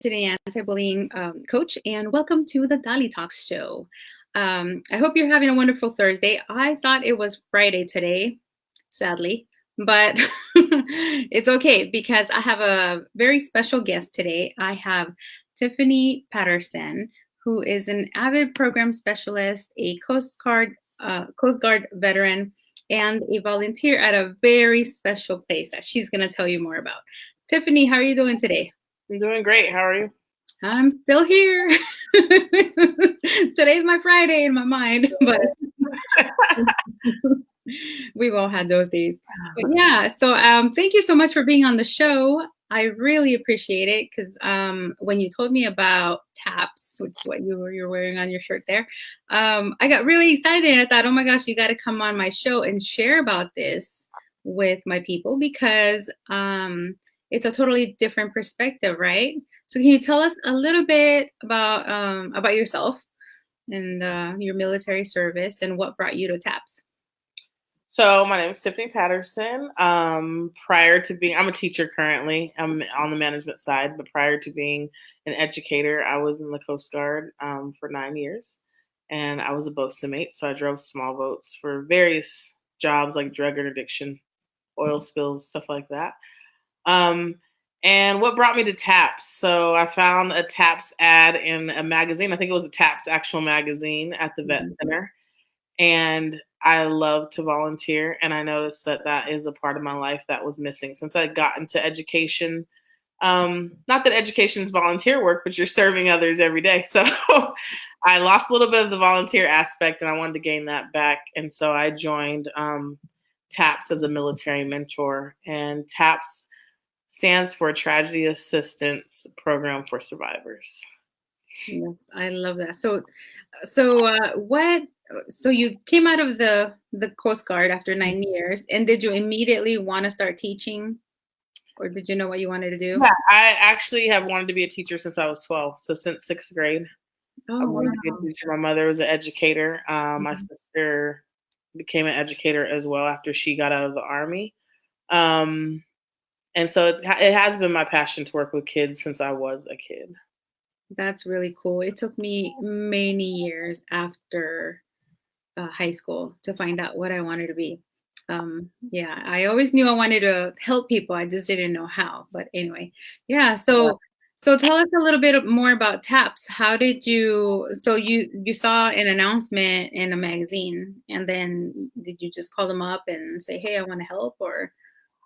Today anti-bullying coach, and welcome to the DaliTalks show. I hope you're having a wonderful Thursday. I thought it was Friday today, sadly, but it's okay because I have a very special guest today. I have Tiffani Patterson, who is an avid program specialist, a Coast Guard veteran, and a volunteer at a very special place that she's going to tell you more about. Tiffani, how are you doing today? I'm doing great. How are you? I'm still here. Today's my Friday in my mind, but we've all had those days. But yeah, so thank you so much for being on the show. I really appreciate it because when you told me about TAPS, which is what you're wearing on your shirt there, I got really excited. I thought, oh my gosh, you got to come on my show and share about this with my people because it's a totally different perspective, right? So can you tell us a little bit about yourself and your military service and what brought you to TAPS? So my name is Tiffani Patterson. I'm a teacher currently. I'm on the management side, but prior to being an educator, I was in the Coast Guard for 9 years, and I was a boat mate. So I drove small boats for various jobs like drug interdiction, oil spills, stuff like that. Um, and what brought me to TAPS? So I found a TAPS ad in a magazine. I think it was a TAPS actual magazine at the vet center. And I love to volunteer. And I noticed that that is a part of my life that was missing since I got into education. Not that education is volunteer work, but you're serving others every day. So I lost a little bit of the volunteer aspect and I wanted to gain that back. And so I joined TAPS as a military mentor. And TAPS stands for Tragedy Assistance Program for Survivors. Yes, I love that. So you came out of the Coast Guard after 9 years, and did you immediately want to start teaching, or did you know what you wanted to do? Yeah, I actually have wanted to be a teacher since I was 12. So since sixth grade, I Oh, wanted to be a wow. teacher. My mother was an educator. My Mhm. sister became an educator as well after she got out of the Army. Um, and so it has been my passion to work with kids since I was a kid. That's really cool. It took me many years after high school to find out what I wanted to be. Yeah, I always knew I wanted to help people. I just didn't know how. But anyway, yeah. So tell us a little bit more about TAPS. How did you? So you saw an announcement in a magazine, and then did you just call them up and say, "Hey, I want to help," or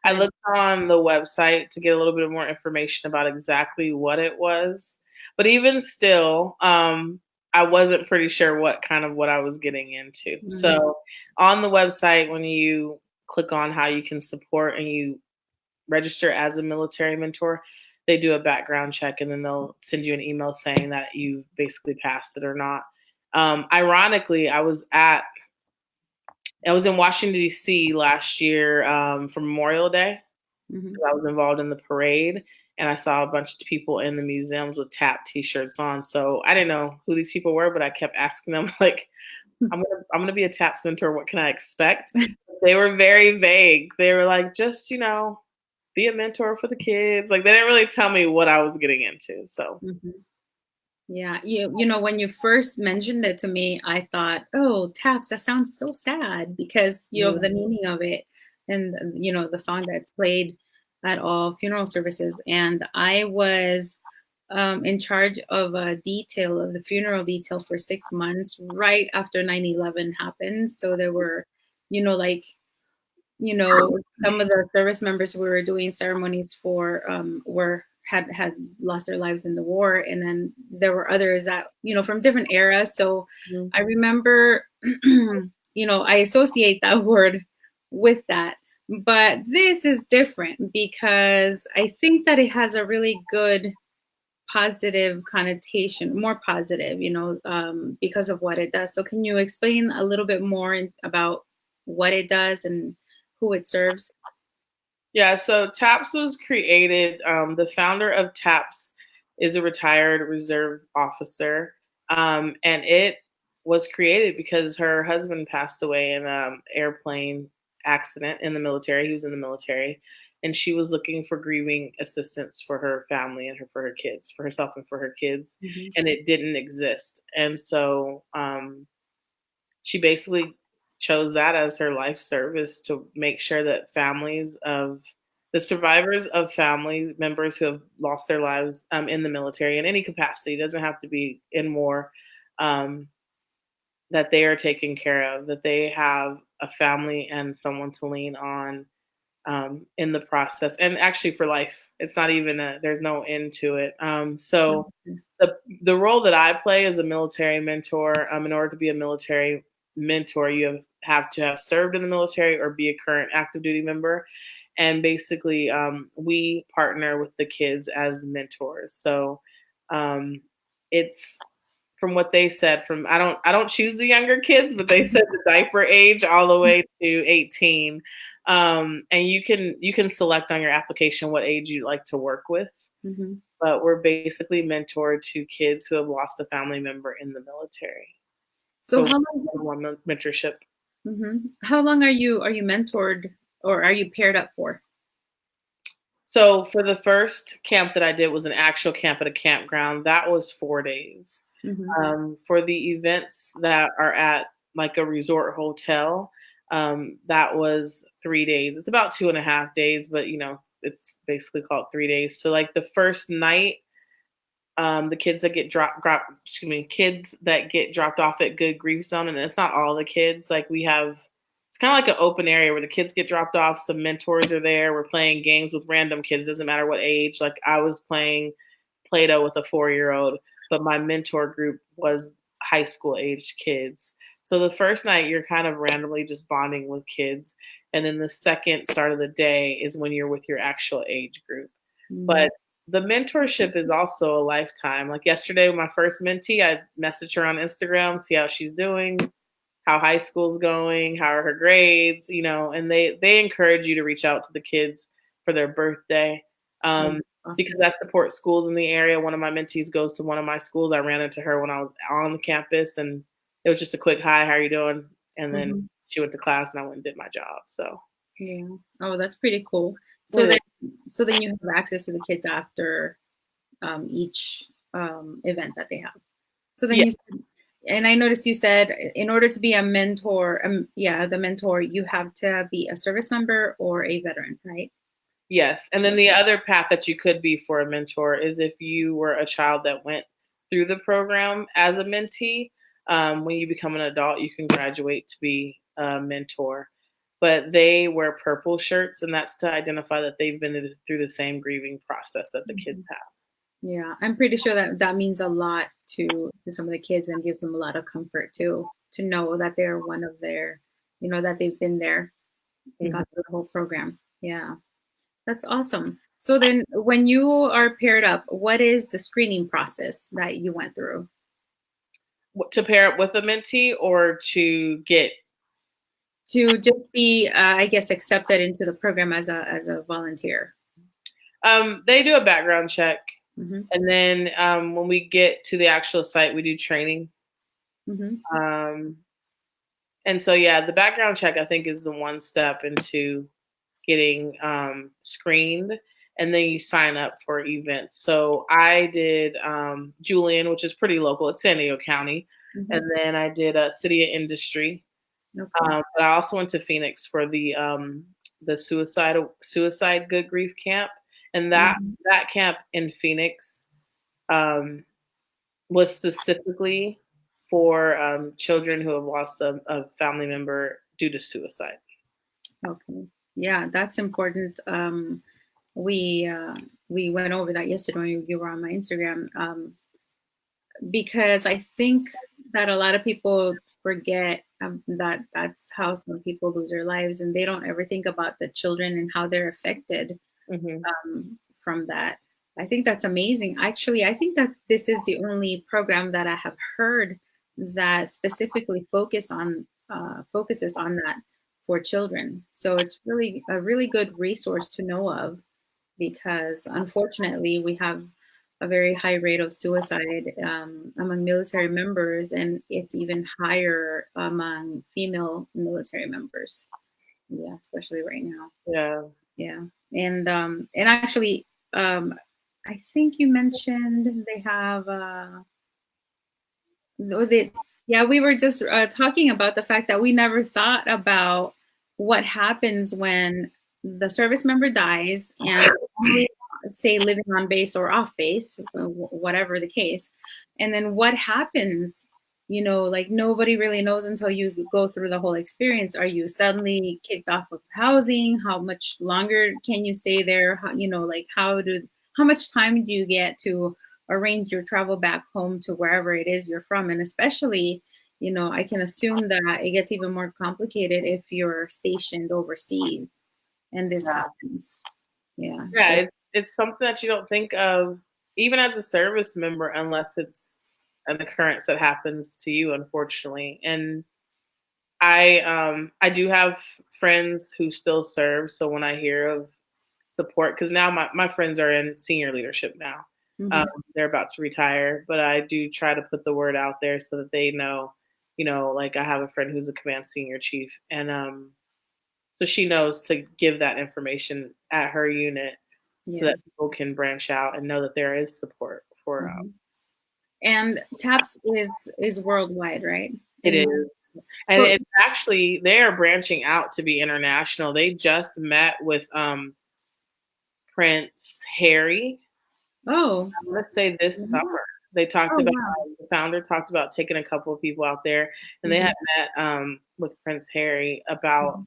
how I did? looked on the website to get a little bit more information about exactly what it was. But even still, I wasn't pretty sure what I was getting into. Mhm. So on the website, when you click on how you can support and you register as a military mentor, they do a background check and then they'll send you an email saying that you've basically passed it or not. Ironically, I was in Washington D.C. last year for Memorial Day. Mhm. I was involved in the parade, and I saw a bunch of people in the museums with TAP T-shirts on. So I didn't know who these people were, but I kept asking them like, I'm gonna be a TAPS mentor. What can I expect? They were very vague. They were like, just be a mentor for the kids. Like they didn't really tell me what I was getting into. So Mhm. Yeah, you know, when you first mentioned it to me, I thought, "Oh, taps, that sounds so sad," because you know mm, the meaning of it and you know the song that's played at all funeral services. And I was in charge of a detail of the funeral detail for 6 months right after 9/11 happened. So there were, you know, like some of the service members we were doing ceremonies for were had lost their lives in the war, and then there were others that from different eras. So mm. I remember, I associate that word with that. But this is different because I think that it has a really good positive connotation, more positive, because of what it does. So can you explain a little bit more about what it does and who it serves? Yeah, so TAPS was created. The founder of TAPS is a retired reserve officer, and it was created because her husband passed away in an airplane accident in the military. He was in the military, and she was looking for grieving assistance for her family and for her kids, for herself and for her kids, Mm-hmm. and it didn't exist. And so she basically chose that as her life service to make sure that families of the survivors of family members who have lost their lives in the military in any capacity, doesn't have to be in war, um, that they are taken care of, that they have a family and someone to lean on in the process, and actually for life. It's not even there's no end to it. So the role that I play as a military mentor, in order to be a military mentor, you have to have served in the military or be a current active duty member. And basically, we partner with the kids as mentors. So um, it's from what they said. From I don't choose the younger kids, but they said the diaper age all the way to 18. And you can select on your application what age you'd like to work with. Mm-hmm. But we're basically mentored to kids who have lost a family member in the military. So So how long? one mentorship. Mm-hmm. How long are you mentored, or are you paired up for? So for the first camp that I did was an actual camp at a campground. That was 4 days. Mm-hmm. For the events that are at like a resort hotel, that was 3 days. It's about 2.5 days, but it's basically called 3 days. So like the first night, the kids that get kids that get dropped off at Good Grief Zone, and it's not all the kids. Like it's kind of like an open area where the kids get dropped off. Some mentors are there. We're playing games with random kids. Doesn't matter what age. Like I was playing Play-Doh with a 4-year-old, but my mentor group was high school aged kids. So the first night you're kind of randomly just bonding with kids, and then the second start of the day is when you're with your actual age group. Mm-hmm. But the mentorship is also a lifetime. Like yesterday, with my first mentee, I messaged her on Instagram, see how she's doing, how high school's going, how are her grades, and they encourage you to reach out to the kids for their birthday. Awesome. Because I support schools in the area. One of my mentees goes to one of my schools. I ran into her when I was on the campus, and it was just a quick hi, how are you doing? And then Mm-hmm. she went to class, and I went and did my job. So Yeah. Oh, that's pretty cool. So then you have access to the kids after each event that they have. So then yeah. you said, and I noticed you said in order to be a mentor, the mentor, you have to be a service member or a veteran, right? Yes. And then the other path that you could be for a mentor is if you were a child that went through the program as a mentee. When you become an adult, you can graduate to be a mentor. But they wear purple shirts, and that's to identify that they've been through the same grieving process that the kids have. Yeah, I'm pretty sure that means a lot to some of the kids and gives them a lot of comfort too, to know that they're one of their, that they've been there and Mm-hmm. got through the whole program. Yeah, that's awesome. So then when you are paired up, what is the screening process that you went through? To pair up with a mentee or to get To just be, I guess, accepted into the program as a volunteer. they do a background check, Mm-hmm. and then when we get to the actual site, we do training. Mm-hmm. And so, yeah, the background check, I think, is the one step into getting screened, and then you sign up for events. So I did Julian, which is pretty local. It's San Diego County. Mm-hmm. And then I did City of Industry. Okay. But I also went to Phoenix for the suicide good grief camp. And that Mm-hmm. that camp in Phoenix was specifically for children who have lost a family member due to suicide. Okay. Yeah, that's important. We we went over that yesterday when you were on my Instagram, because I think that a lot of people forget that that's how some people lose their lives, and they don't ever think about the children and how they're affected Mm-hmm. from that. I think that's amazing. Actually, I think that this is the only program that I have heard that specifically focuses on that for children. So it's really a really good resource to know of, because unfortunately we have a very high rate of suicide among military members, and it's even higher among female military members. Yeah, especially right now. Yeah. Yeah. And actually, I think you mentioned they have yeah, we were just talking about the fact that we never thought about what happens when the service member dies and family, say, living on base or off base, whatever the case. And then what happens, like nobody really knows until you go through the whole experience. Are you suddenly kicked off of housing? How much longer can you stay there? Like how much time do you get to arrange your travel back home to wherever it is you're from? And especially, I can assume that it gets even more complicated if you're stationed overseas and this Yeah. happens. Yeah. Yeah, it's something that you don't think of even as a service member unless it's an occurrence that happens to you, unfortunately. And I do have friends who still serve, so when I hear of support, because now my friends are in senior leadership now. Um, Mhm. they're about to retire, but I do try to put the word out there so that they know, like I have a friend who's a command senior chief, and so she knows to give that information at her unit so Yeah. that people can branch out and know that there is support for Mhm. And TAPS is worldwide, right? it is. And And so, it's actually they are branching out to be international. They just met with Prince Harry, oh, I want to say this mhm. summer. They talked Oh about wow. the founder talked about taking a couple of people out there, and they Mhm. had met with Prince Harry about Mhm.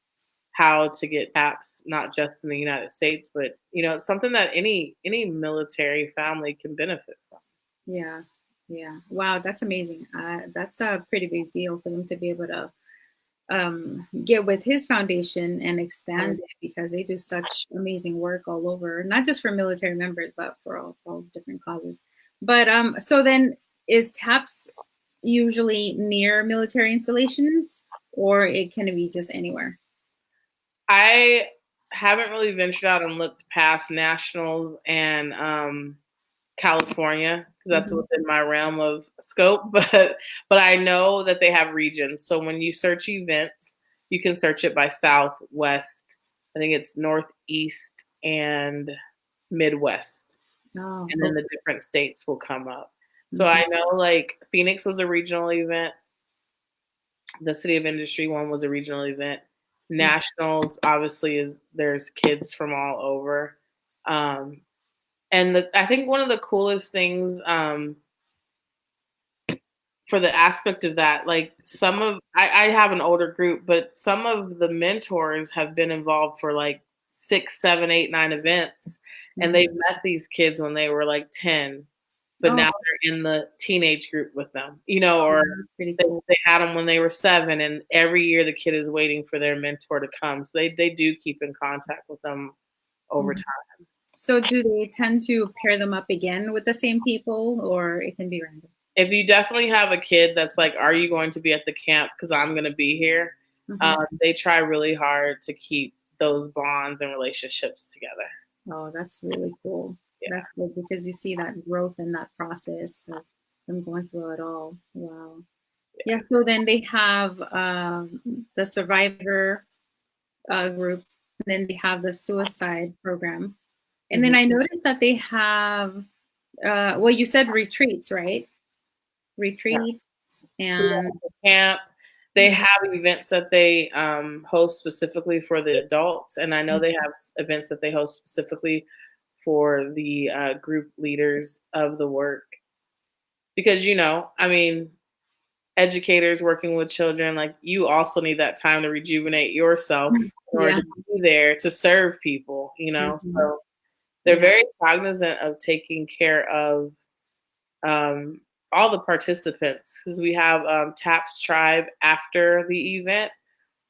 how to get taps not just in the United States, but it's something that any military family can benefit from. Yeah. Yeah. Wow, that's amazing. That's a pretty big deal for them to be able to get with his foundation and expand it, because they do such amazing work all over, not just for military members, but for all different causes. But so then, is TAPS usually near military installations, or it can be just anywhere? I haven't really ventured out and looked past nationals and California, 'cause that's Hmm. within my realm of scope, but I know that they have regions. So when you search events, you can search it by Southwest. I think it's Northeast and Midwest, Oh, and then okay. the different states will come up. So Hmm. I know like Phoenix was a regional event, the City of Industry one was a regional event. Nationals obviously is there's kids from all over. Um, and I think one of the coolest things for the aspect of that, like I have an older group, but some of the mentors have been involved for like 6, 7, 8, 9 events, and Hmm. they've met these kids when they were like 10, but Oh, now they're in the teenage group with them, or that's pretty they, cool. they had them when they were 7, and every year the kid is waiting for their mentor to come. So they do keep in contact with them over Mhm. time. So do they tend to pair them up again with the same people, or it can be random? If you definitely have a kid that's like, "Are you going to be at the camp? Because I'm going to be here." Hmm. They try really hard to keep those bonds and relationships together. Oh, that's really cool. Yeah. That's good, because you see that growth in that process of them going through it all. Wow. Yeah. So then they have the survivor group, and then they have the suicide program, and then Mhm. I noticed that they have well, you said retreats, right? Retreats and Camp. They have events that they host specifically for the adults, and I know they have events that they host specifically for the group leaders of the work. Because I mean, educators working with children, like you also need that time to rejuvenate yourself in order yeah. to be there to serve people. Mhm. So they're Yeah. very cognizant of taking care of um, all the participants because we have TAPS Tribe after the event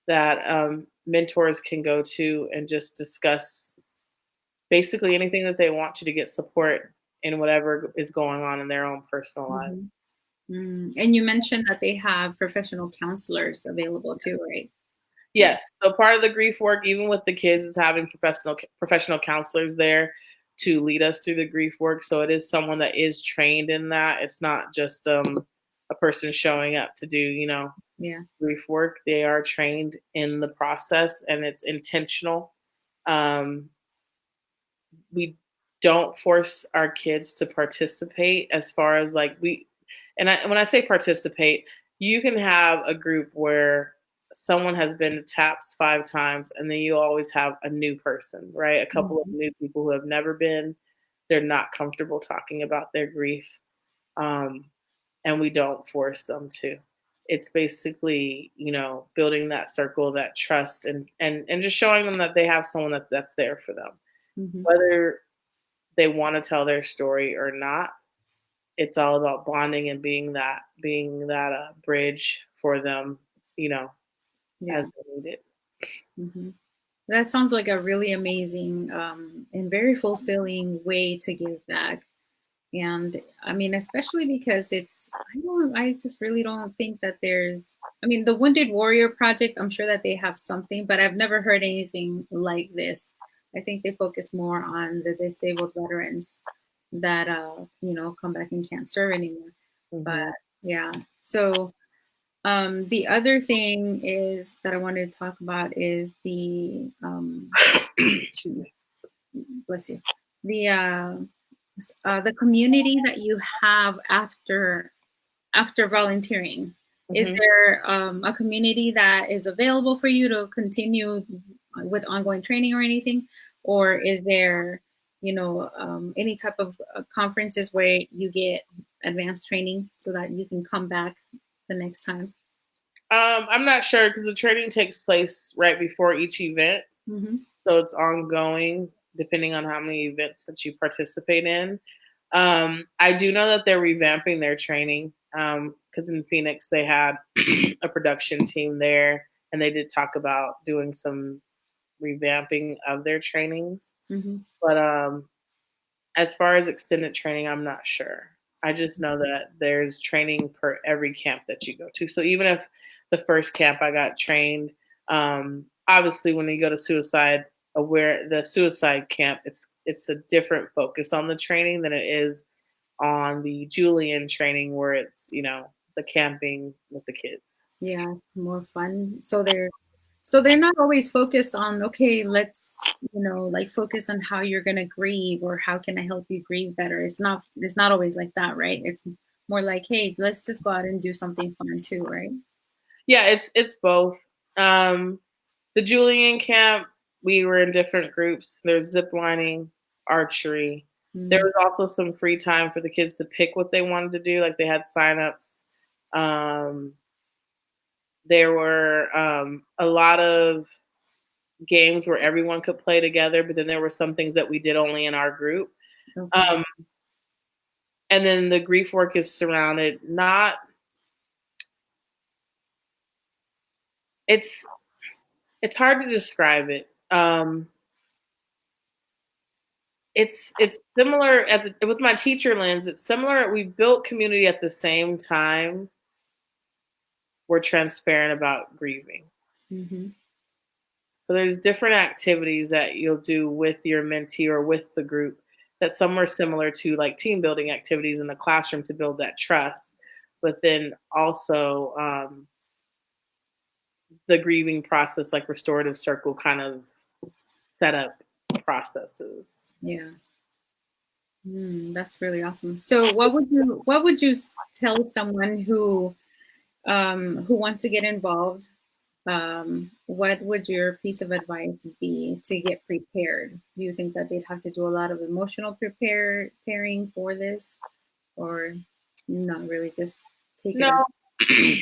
that mentors can go to and just discuss basically anything that they want to get support in whatever is going on in their own personal lives. Mhm. And you mentioned that they have professional counselors available too, right? Yeah. Yes, so part of the grief work, even with the kids, is having professional counselors there to lead us through the grief work. So it is someone that is trained in that. It's not just a person showing up to do Yeah. grief work. They are trained in the process, and it's intentional. Um, we don't force our kids to participate as far as like when I say participate, you can have a group where someone has been to TAPS 5 times and then you always have a new person, right? A couple of Mhm. new people who have never been, they're not comfortable talking about their grief. Um, and we don't force them to. It's basically, building that circle, that trust, and just showing them that they have someone that's there for them, Mhm. whether they want to tell their story or not. It's all about bonding and being that bridge for them, as Yeah. they need it. Mhm. That sounds like a really amazing and very fulfilling way to give back. And I mean, especially because I just really don't think that I mean, the Wounded Warrior Project, I'm sure that they have something, but I've never heard anything like this. I think they focus more on the disabled veterans that, come back and can't serve anymore. But Hmm. yeah, so the other thing is that I wanted to talk about is geez, bless you, the the community that you have after volunteering. Is Hmm. there a community that is available for you to continue with ongoing training or anything, or is there, any type of conferences where you get advanced training so that you can come back the next time? I'm not sure because the training takes place right before each event. Hmm. So it's ongoing depending on how many events that you participate in. I do know that they're revamping their training because in Phoenix they had a production team there and they did talk about doing some revamping of their trainings. Hmm. But as far as extended training, I'm not sure. I just know that there's training per every camp that you go to. So even if the first camp I got trained, obviously when you go to the suicide camp, it's a different focus on the training than it is on the Julian training where it's the camping with the kids. Yeah, it's more fun. So they're not always focused on, okay, let's, like focus on how you're gonna grieve or how can I help you grieve better. It's not always like that, right? It's more like, hey, let's just go out and do something fun too, right? Yeah, it's both. Um, the Julian camp, we were in different groups. There's zip lining, archery. There Mm, was also some free time for the kids to pick what they wanted to do. Like they had signups. Um, there were a lot of games where everyone could play together, but then there were some things that we did only in our group. okay. Um, and then the grief work is surrounded not. It's it's hard to describe it. It's similar with my teacher lens. It's similar. We built community at the same time. We're transparent about grieving. Hmm. So there's different activities that you'll do with your mentee or with the group that some are similar to like team building activities in the classroom to build that trust, but then also the grieving process, like restorative circle kind of setup processes. Yeah. That's really awesome. So what would you tell someone who wants to get involved? What would your piece of advice be to get prepared? Do you think that they'd have to do a lot of emotional preparing for this, or not really? Just take it No, as.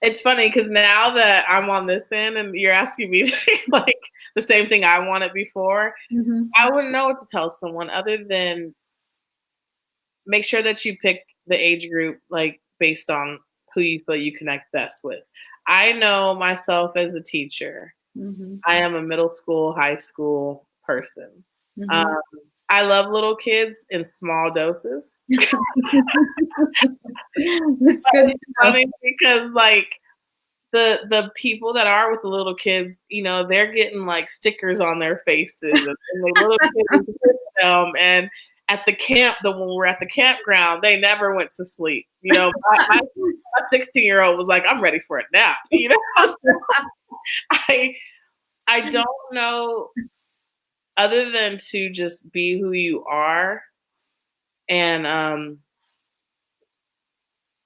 it's funny because now that I'm on this end and you're asking me like the same thing I wanted before, Hmm. I wouldn't know what to tell someone other than make sure that you pick the age group like based on who you feel you connect best with. I know myself as a teacher. Hmm. I am a middle school, high school person. Um, Hmm. I love little kids in small doses. That's good It's to know. funny because like the people that are with the little kids, they're getting like stickers on their faces, and the little kids is with them. And at the camp, when we're at the campground, they never went to sleep. My 16-year-old was like, "I'm ready for a nap." So I I don't know other than to just be who you are and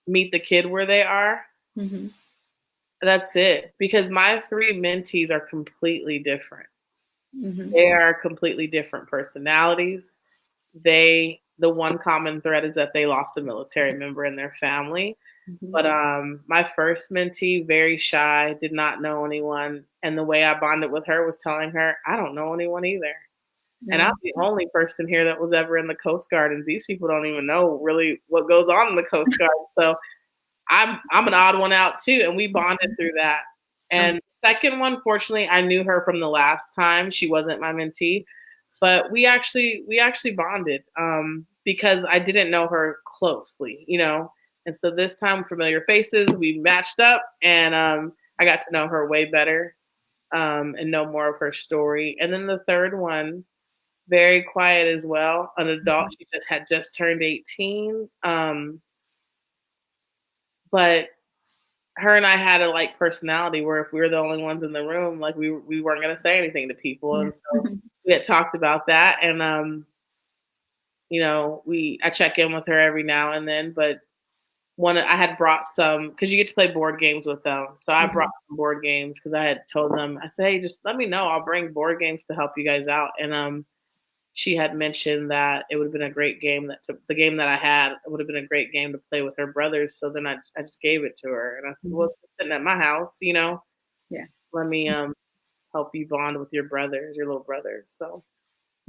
meet the kid where they are, Mm-hmm. that's it. Because my 3 mentees are completely different. Mm-hmm. They are completely different personalities. The one common thread is that they lost a military member in their family. Mm-hmm. But my first mentee, very shy, did not know anyone, and the way I bonded with her was telling her, "I don't know anyone either." And I'm No. the only person here that was ever in the Coast Guard, and these people don't even know really what goes on in the Coast Guard. So I'm an odd one out too, and we bonded through that. Oh. And second one, fortunately, I knew her from the last time. She wasn't my mentee, but we actually bonded because I didn't know her closely, you know. And so this time, familiar faces, we matched up, and I got to know her way better and know more of her story. And then the third one, very quiet as well, an adult. She just had just turned 18, but her and I had a like personality where if we were the only ones in the room, like we weren't gonna say anything to people, Yeah. and so we had talked about that, and I check in with her every now and then, but one I had brought some because you get to play board games with them, so I brought Mhm. some board games because I had told them I said, hey, just let me know, I'll bring board games to help you guys out, and she had mentioned that it would have been a great game the game that I had would have been a great game to play with her brothers. So then I just gave it to her and I said, well, Mhm. it's sitting at my house, Yeah. let me help you bond with your brothers, your little brothers. So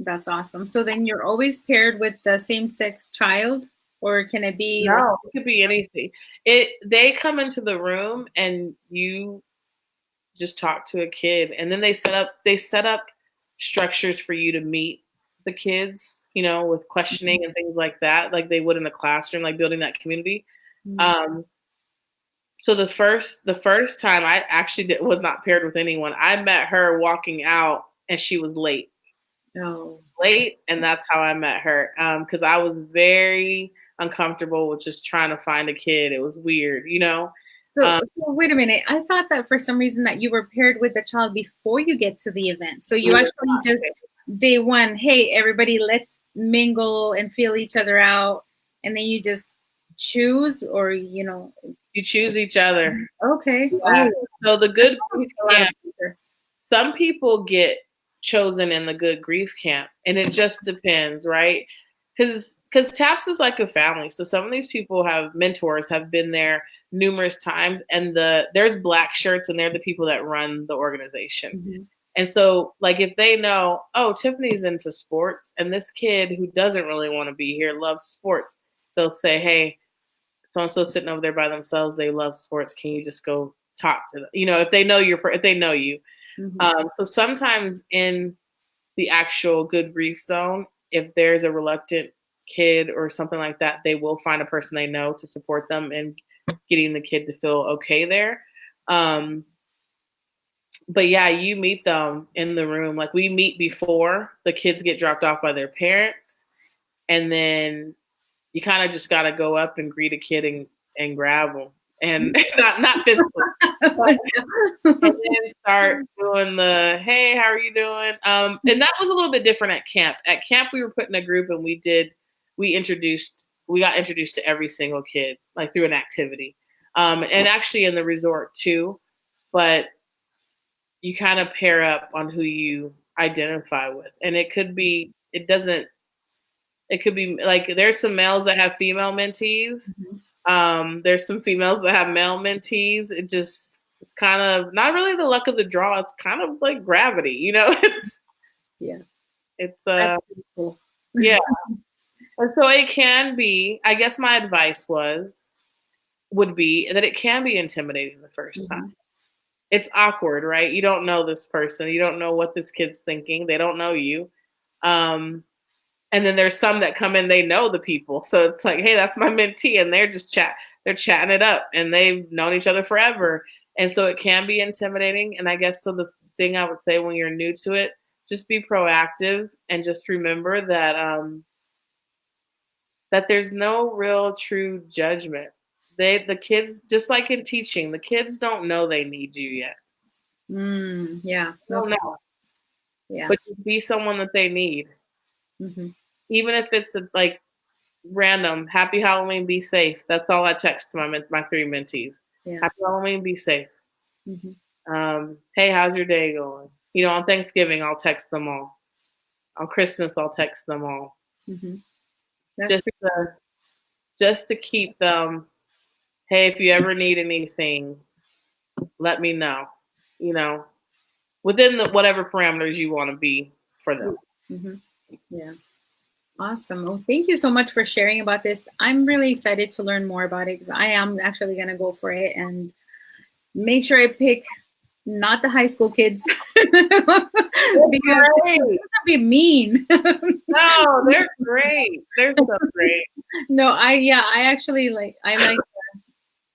That's awesome. So then you're always paired with the same sex child, or can it be like? no, it could be anything. They come into the room and you just talk to a kid and then they set up structures for you to meet the kids, with Mhm. questioning and things like that, like they would in a classroom, like building that community. Mhm. Um, so the first time I actually was not paired with anyone. I met her walking out and she was Oh. late, and that's how I met her. Because I was very uncomfortable with just trying to find a kid. It was weird. So, Um, so wait a minute. I thought that for some reason that you were paired with the child before you get to the event. So we you were actually just day one, hey everybody, let's mingle and feel each other out, and then you just choose, or you choose each other. okay. Yeah. Oh, So the that good sounds grief like a lot of camp, pressure. some people get chosen in the good grief camp, and it just depends, right? Because TAPS is like a family. So some of these people have mentors, have been there numerous times, and there's black shirts, and they're the people that run the organization. Mhm. And so, like, if they know, oh, Tiffany's into sports, and this kid who doesn't really want to be here loves sports, they'll say, hey, so and so sitting over there by themselves, they love sports. Can you just go talk to them? If they know if they know you. Mhm. So sometimes in the actual good grief zone, if there's a reluctant kid or something like that, they will find a person they know to support them in getting the kid to feel okay there. Um, but yeah, you meet them in the room. Like we meet before the kids get dropped off by their parents, and then you kind of just got to go up and greet a kid and grab them, and not physically, but and then start doing the hey, how are you doing? And that was a little bit different at camp. At camp, we were put in a group and we got introduced to every single kid like through an activity, and actually in the resort too. But you kind of pair up on who you identify with, and it could be like there's some males that have female mentees. Mhm. There's some females that have male mentees. It's kind of not really the luck of the draw. It's kind of like gravity. It's Yeah, it's that's pretty cool. yeah. And so it can be. I guess my advice would be that it can be intimidating the first time. Mhm. It's awkward, right? You don't know this person. You don't know what this kid's thinking. They don't know you. Um, And then there's some that come in, they know the people. So it's like, hey, that's my mentee. And they're chatting it up and they've known each other forever. And so it can be intimidating. And I guess so the thing I would say when you're new to it, just be proactive and just remember that there's no real true judgment. The kids, just like in teaching, the kids don't know they need you yet. Yeah. They don't Okay. know. Yeah. but just be someone that they need. Mm-hmm. Even if it's like random, happy Halloween, be safe. That's all I text to my three mentees. Yeah. Happy Halloween, be safe. Mm-hmm. Hey, how's your day going? You know, on Thanksgiving, I'll text them all. On Christmas, I'll text them all. Mm-hmm. That's Just pretty to, cool. just to keep them, hey, if you ever need anything, let me know. You know, within the whatever parameters you want to be for them. Mm-hmm. Yeah. Awesome. Well, thank you so much for sharing about this. I'm really excited to learn more about it because I am actually going to go for it and make sure I pick not the high school kids because Great. it's gonna be mean. No, they're great. They're so great. No, I actually like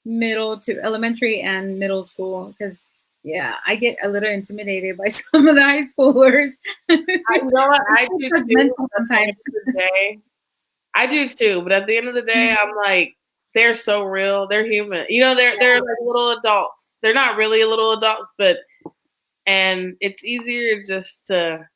middle to elementary and middle school because yeah, I get a little intimidated by some of the high schoolers. You know what? I I'm do so too. judgmental At the end sometimes. of the day, I do too. But at the end of the day, I'm like, they're so real. They're human. You know, they're like little adults. They're not really little adults, but and it's easier just to.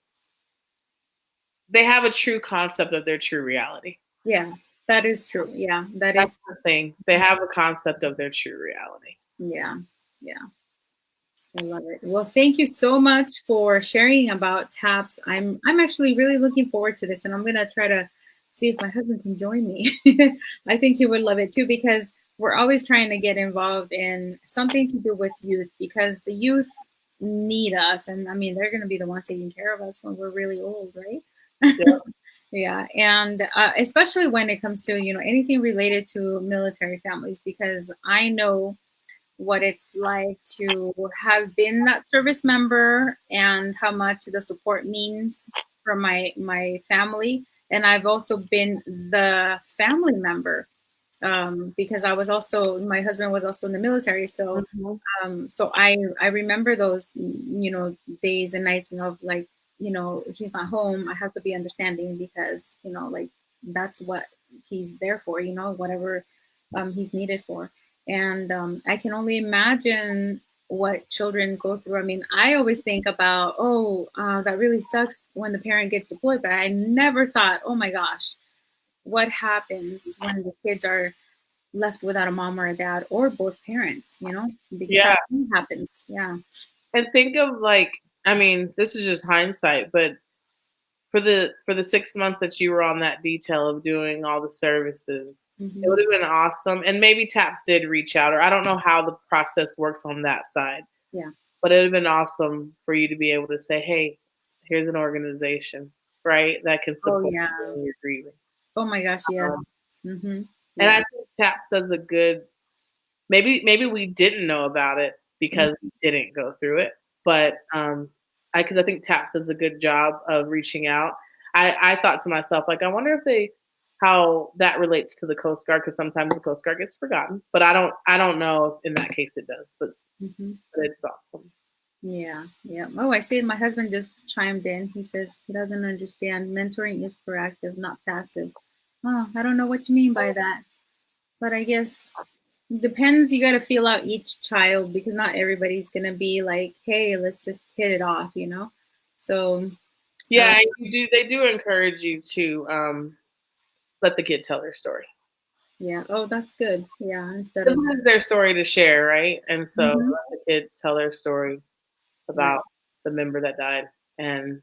They have a true concept of their true reality. Yeah, that is true. Yeah, that That's is. the thing. They have a concept of their true reality. Yeah, yeah. I love it. Well, thank you so much for sharing about TAPS. I'm actually really looking forward to this, and I'm gonna try to see if my husband can join me. I think he would love it too because we're always trying to get involved in something to do with youth because the youth need us, and I mean they're gonna be the ones taking care of us when we're really old, right? Yeah. Yeah, and especially when it comes to anything related to military families because I know what it's like to have been that service member and how much the support means for my family. And I've also been the family member because my husband was also in the military. So Mhm. I remember those days and nights of like he's not home. I have to be understanding because like that's what he's there for. Whatever he's needed for. And I can only imagine what children go through. I mean, I always think about, that really sucks when the parent gets deployed, but I never thought, oh my gosh, what happens when the kids are left without a mom or a dad or both parents, because Yeah. that happens. Yeah. And think of like, I mean, this is just hindsight, but for the 6 months that you were on that detail of doing all the services, it Hmm. would have been awesome. And maybe TAPS did reach out, or I don't know how the process works on that side, Yeah. but it would have been awesome for you to be able to say, hey, here's an organization, right, that can Oh, support yeah. you in your grieving. Oh my gosh. Yes. Um, Hmm. and I Yeah. think TAPS does a good. Maybe we didn't know about it Mhm. because we didn't go through it, but because I think TAPS does a good job of reaching out. I thought to myself, like, I wonder if how that relates to the Coast Guard because sometimes the Coast Guard gets forgotten, but I don't know if in that case it does, Mhm. but it's awesome. Yeah. Yeah. Oh, I see. My husband just chimed in. He says he doesn't understand. Mentoring is proactive, not passive. Oh, I don't know what you mean by that, but I guess depends. You got to feel out each child because not everybody's gonna be like, "Hey, let's just hit it off." So, uh, Yeah, you do. They do encourage you to let the kid tell their story. yeah. Oh, that's good. Yeah. Instead This of. is their story to share, right? And so Mhm. let the kid tell their story Yeah. about the member that died, and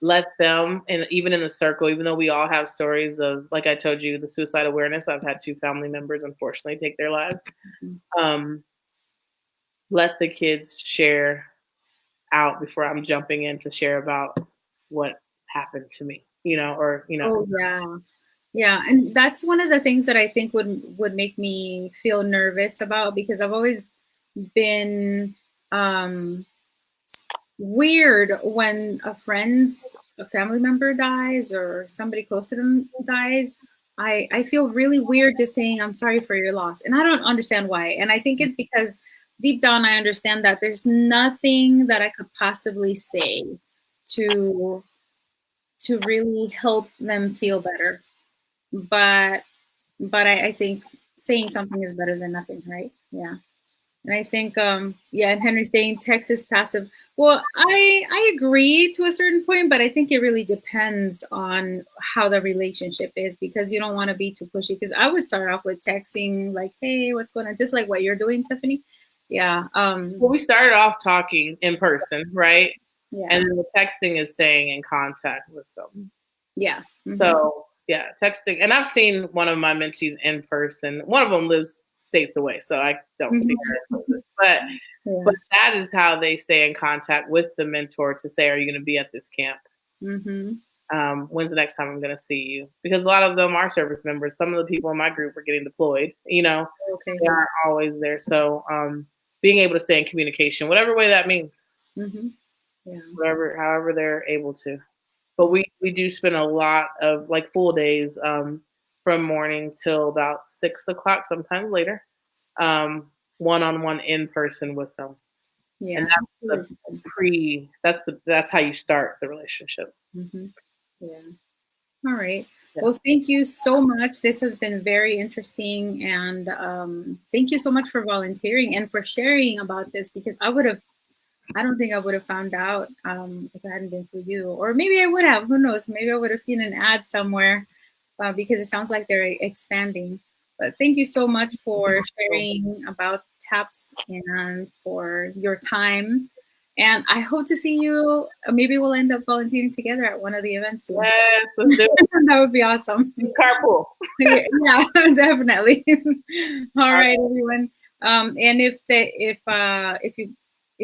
let them, and even in the circle, even though we all have stories of, like I told you, the suicide awareness. I've had two family members unfortunately take their lives. Mhm. Um, let the kids share out before I'm jumping in to share about what happened to me, or. Oh yeah. Yeah, and that's one of the things that I think would make me feel nervous about because I've always been um weird when a family member dies or somebody close to them dies. I feel really weird just saying I'm sorry for your loss. And I don't understand why. And I think it's because deep down I understand that there's nothing that I could possibly say to really help them feel better. But I think saying something is better than nothing, right? Yeah. And I think, yeah, and Henry's saying text is passive. Well, I agree to a certain point, but I think it really depends on how the relationship is, because you don't want to be too pushy. Because I would start off with texting like, "Hey, what's going on?" Just like what you're doing, Tiffany. Yeah. Well, we started off talking in person, right? Yeah. And then the texting is staying in contact with them. Yeah. Mm-hmm. So yeah, texting. And I've seen one of my mentees in person. One of them lives states away, so I don't see her. But Yeah. but that is how they stay in contact with the mentor to say, "Are you going to be at this camp? Mm-hmm. When's the next time I'm going to see you?" Because a lot of them are service members. Some of the people in my group are getting deployed. You know, Okay. they aren't always there. So being able to stay in communication, whatever way that means, Mm-hmm. Yeah. however they're able to. But we do spend a lot of like full days from morning till about 6 o'clock, sometimes later, one-on-one in person with them. Yeah. And that's how you start the relationship. Mm-hmm. Yeah. All right. Yeah. Well, thank you so much. This has been very interesting. And thank you so much for volunteering and for sharing about this, because I don't think I would have found out if it hadn't been for you. Or maybe I would have. Who knows? Maybe I would have seen an ad somewhere because it sounds like they're expanding. But thank you so much for sharing about TAPS and for your time. And I hope to see you. Maybe we'll end up volunteering together at one of the events soon. Yes, let's do it. That would be awesome. Carpool. Yeah, definitely. All right, everyone. And if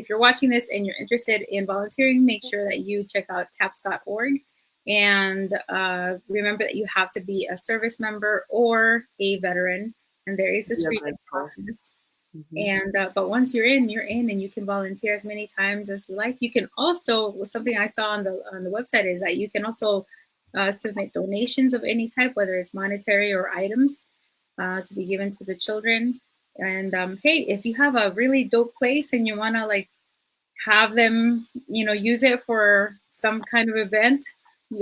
you're watching this and you're interested in volunteering, make sure that you check out taps.org. And remember that you have to be a service member or a veteran, and there is a screening process. And but once you're in, and you can volunteer as many times as you like. You can also, something I saw on the website is that you can also submit donations of any type, whether it's monetary or items, to be given to the children. And hey, if you have a really dope place and you want to like have them, use it for some kind of event,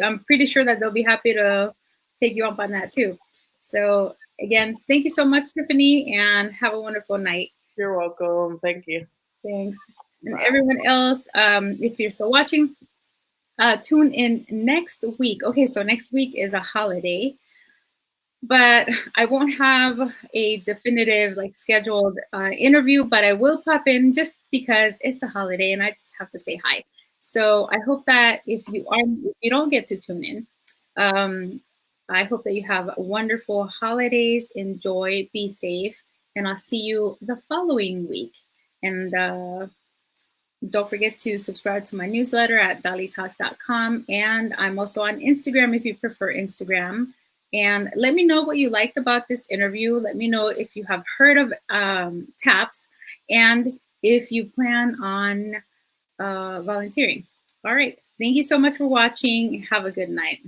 I'm pretty sure that they'll be happy to take you up on that too. So again, thank you so much, Tiffany, and have a wonderful night. You're welcome. Thank you. Thanks. And everyone else, if you're still watching, tune in next week. Okay, so next week is a holiday, but I won't have a definitive scheduled interview, but I will pop in just because it's a holiday and I just have to say hi. So I hope that if you don't get to tune in, I hope that you have wonderful holidays. Enjoy, be safe, and I'll see you the following week. And don't forget to subscribe to my newsletter at DaliTalks.com. And I'm also on Instagram if you prefer Instagram. And let me know what you liked about this interview. Let me know if you have heard of TAPS and if you plan on volunteering. All right. Thank you so much for watching. Have a good night.